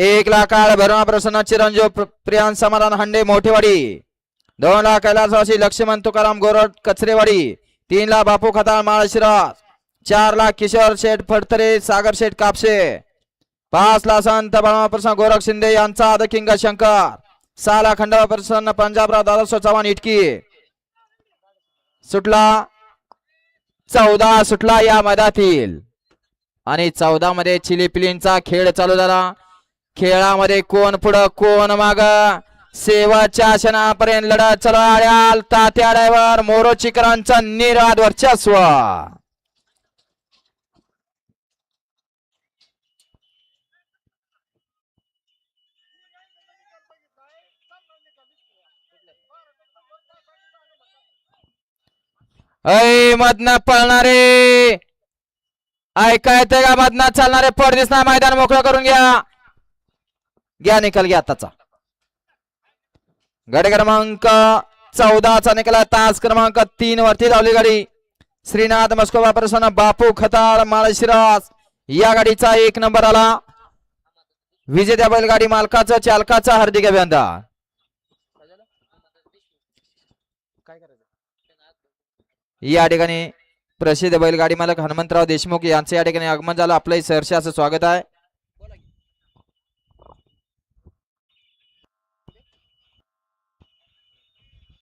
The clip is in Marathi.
1 लाख भरणा प्रसन्न चिरंजीव प्रियांश समाधान हंडे मोठेवाडी. 2 लाख कैलासवासी लक्ष्मण तुकाराम गोरड कचरेवाडी. 3 लाख बापू खताळ माळशिरस. 4 लाख किशोर शेठ फडतरे सागर शेठ कापसे. 5 लाख संत बळमा प्रसन्न गोरख शिंदे यांचा द किंग शंकर. 6 लाख खंडवा प्रसन्न पंजाबराव दादासो चव्हाण इटकी. सुटला 14 सुटला या मैदानातील आणि 14 मध्ये चिलीपिलींचा खेळ चालू झाला. खेळामध्ये कोण पुढं कोण माग शेवटच्या क्षणापर्यंत लढत चालू आहे. तात्या ड्रायव्हर मोरोचीकरांचा निर्वाद वर्चस्व. ऐ मधनं पळणारे ऐकायचंय का? मधनं चालणारे पड दिसणार. मैदान मोकळं करून घ्या निकाल घ्या आताचा. गाडी क्रमांक 14चा निकाल. तास क्रमांक 3 वरती धावली गाडी. श्रीनाथ मस्कोबा प्रसन्न बापू खताळ माळशिरस या गाडीचा 1 नंबर आला. विजेत्या बैलगाडी मालकाचं चालकाचा हार्दिक अभिनंदन. या ठिकाणी प्रसिद्ध बैलगाडी मालक हनुमंतराव देशमुख यांचे या ठिकाणी आगमन झालं. आपलंही सहर्ष असं स्वागत आहे.